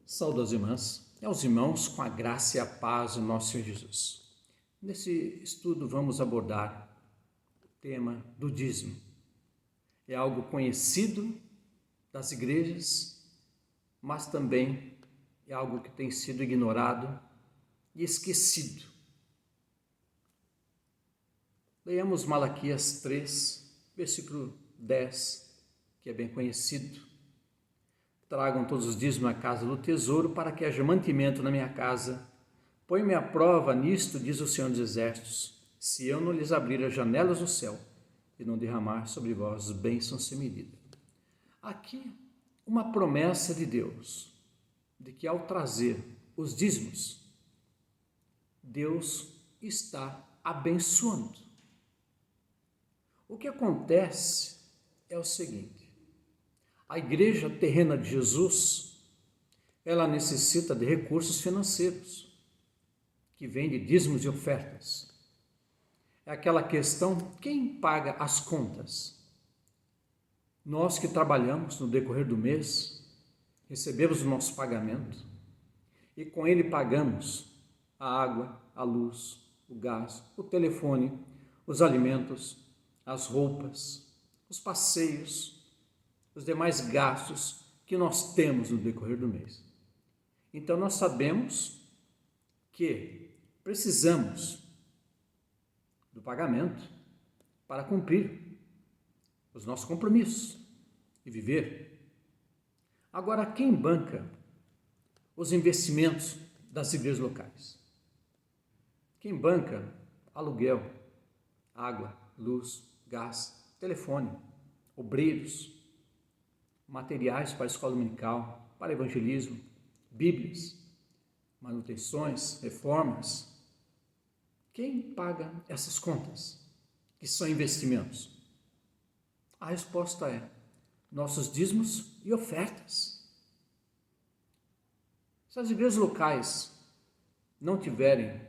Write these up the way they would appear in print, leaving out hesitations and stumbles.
Saúde às irmãs e aos irmãos com a graça e a paz do nosso Senhor Jesus. Nesse estudo vamos abordar o tema do dízimo. É algo conhecido das igrejas, mas também é algo que tem sido ignorado e esquecido. Leiamos Malaquias 3, versículo 10, que é bem conhecido. Tragam todos os dízimos à casa do tesouro, para que haja mantimento na minha casa. Põe-me à prova nisto, diz o Senhor dos Exércitos, se eu não lhes abrir as janelas do céu e não derramar sobre vós bênçãos sem medida. Aqui, uma promessa de Deus, de que ao trazer os dízimos, Deus está abençoando. O que acontece é o seguinte: a igreja terrena de Jesus, ela necessita de recursos financeiros, que vêm de dízimos e ofertas. É aquela questão, quem paga as contas? Nós que trabalhamos no decorrer do mês, recebemos o nosso pagamento e com ele pagamos a água, a luz, o gás, o telefone, os alimentos, as roupas, os passeios, os demais gastos que nós temos no decorrer do mês. Então nós sabemos que precisamos do pagamento para cumprir os nossos compromissos e viver. Agora, quem banca os investimentos das igrejas locais? Quem banca aluguel, água, luz, gás, telefone, obreiros, materiais para a escola dominical, para evangelismo, bíblias, manutenções, reformas? Quem paga essas contas, que são investimentos? A resposta é nossos dízimos e ofertas. Se as igrejas locais não tiverem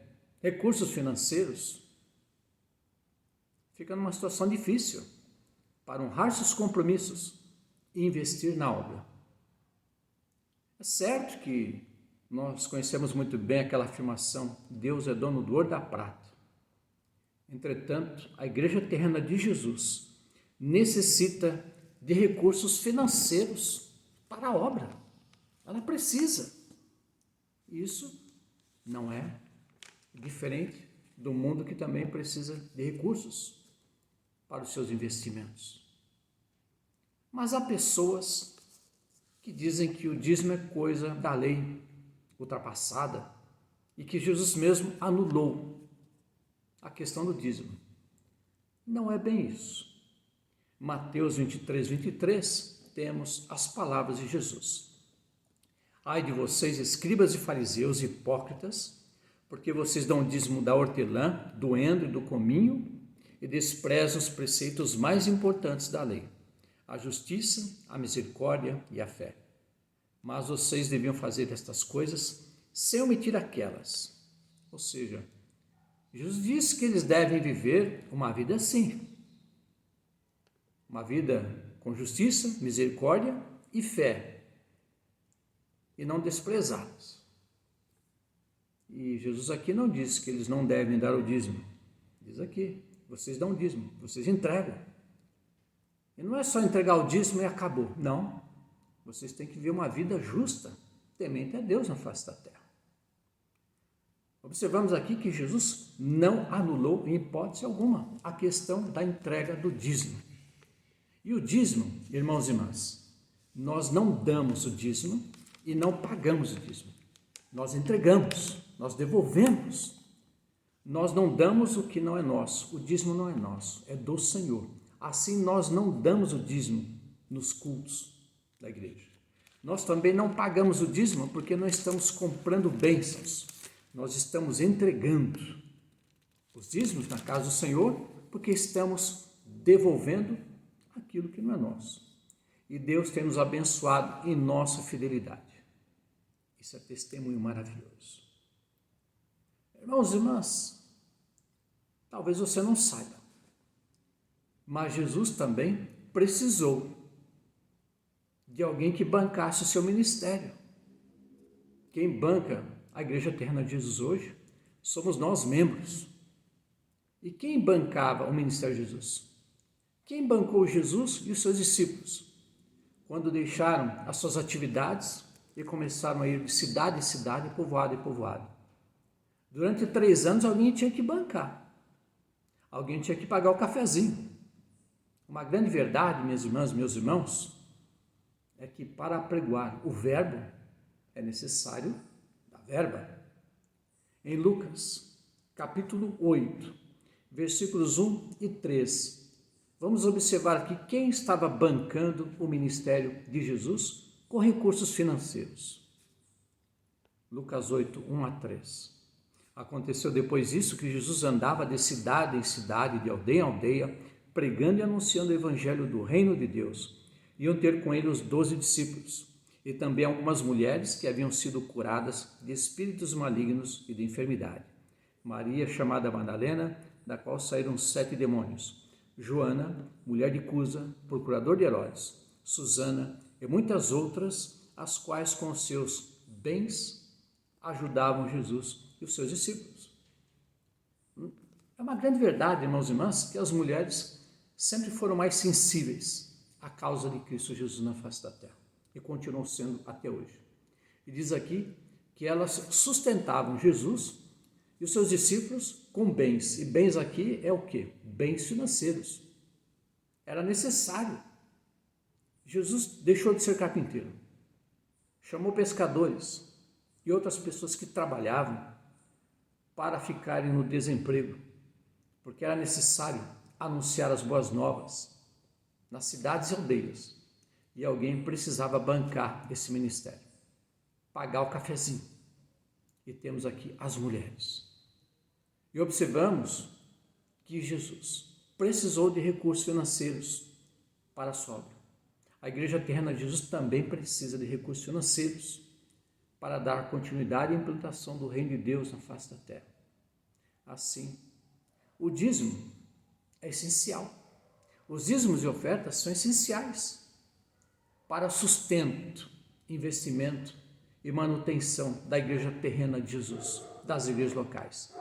recursos financeiros, fica numa situação difícil para honrar seus compromissos e investir na obra. É certo que nós conhecemos muito bem aquela afirmação: Deus é dono do ouro e da prata. Entretanto, a igreja terrena de Jesus necessita de recursos financeiros para a obra. Ela precisa. Isso não é diferente do mundo, que também precisa de recursos para os seus investimentos. Mas há pessoas que dizem que o dízimo é coisa da lei ultrapassada e que Jesus mesmo anulou a questão do dízimo. Não é bem isso. Mateus 23, temos as palavras de Jesus: ai de vocês, escribas e fariseus hipócritas, porque vocês dão o dízimo da hortelã, do endro e do cominho e desprezam os preceitos mais importantes da lei: a justiça, a misericórdia e a fé. Mas vocês deviam fazer estas coisas sem omitir aquelas. Ou seja, Jesus disse que eles devem viver uma vida assim, uma vida com justiça, misericórdia e fé, e não desprezá-las. E Jesus aqui não diz que eles não devem dar o dízimo. Diz aqui: vocês dão o dízimo, vocês entregam. E não é só entregar o dízimo e acabou. Não. Vocês têm que viver uma vida justa, temente a Deus na face da terra. Observamos aqui que Jesus não anulou, em hipótese alguma, a questão da entrega do dízimo. E o dízimo, irmãos e irmãs, nós não damos o dízimo e não pagamos o dízimo. Nós entregamos, nós devolvemos. Nós não damos o que não é nosso. O dízimo não é nosso, é do Senhor. Assim, nós não damos o dízimo nos cultos da igreja. Nós também não pagamos o dízimo porque não estamos comprando bênçãos. Nós estamos entregando os dízimos na casa do Senhor porque estamos devolvendo aquilo que não é nosso. E Deus tem nos abençoado em nossa fidelidade. Isso é testemunho maravilhoso. Irmãos e irmãs, talvez você não saiba, mas Jesus também precisou de alguém que bancasse o seu ministério. quem banca a Igreja Terrena de Jesus hoje somos nós, membros. E quem bancava o ministério de Jesus? Quem bancou Jesus e os seus discípulos? Quando deixaram as suas atividades e começaram a ir de cidade em cidade, povoado em povoado. Durante 3 anos alguém tinha que bancar. Alguém tinha que pagar o cafezinho. Uma grande verdade, minhas irmãs, meus irmãos, é que para apregoar o verbo é necessário a verba. Em Lucas, capítulo 8, versículos 1 e 3, vamos observar aqui quem estava bancando o ministério de Jesus com recursos financeiros. Lucas 8, 1 a 3. Aconteceu depois disso que Jesus andava de cidade em cidade, de aldeia em aldeia, pregando e anunciando o evangelho do reino de Deus. Iam ter com ele os 12 discípulos, e também algumas mulheres que haviam sido curadas de espíritos malignos e de enfermidade. Maria, chamada Madalena, da qual saíram 7 demônios. Joana, mulher de Cusa, procurador de Herodes. Susana e muitas outras, as quais com seus bens ajudavam Jesus e os seus discípulos. É uma grande verdade, irmãos e irmãs, que as mulheres sempre foram mais sensíveis à causa de Cristo Jesus na face da terra, e continuam sendo até hoje. E diz aqui que elas sustentavam Jesus e os seus discípulos com bens, e bens aqui é o quê? Bens financeiros. Era necessário. Jesus deixou de ser carpinteiro, chamou pescadores e outras pessoas que trabalhavam para ficarem no desemprego, porque era necessário anunciar as boas novas nas cidades e aldeias, e alguém precisava bancar esse ministério, pagar o cafezinho. E temos aqui as mulheres. E observamos que Jesus precisou de recursos financeiros para a sua obra. A Igreja Terrena de Jesus também precisa de recursos financeiros para dar continuidade à implantação do reino de Deus na face da terra. Assim, o dízimo é essencial. Os dízimos e ofertas são essenciais para sustento, investimento e manutenção da Igreja Terrena de Jesus, das igrejas locais.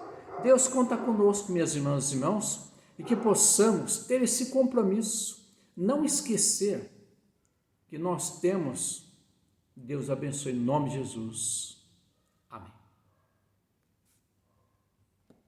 Deus conta conosco, minhas irmãs e irmãos, e que possamos ter esse compromisso, não esquecer que nós temos. Deus abençoe em nome de Jesus.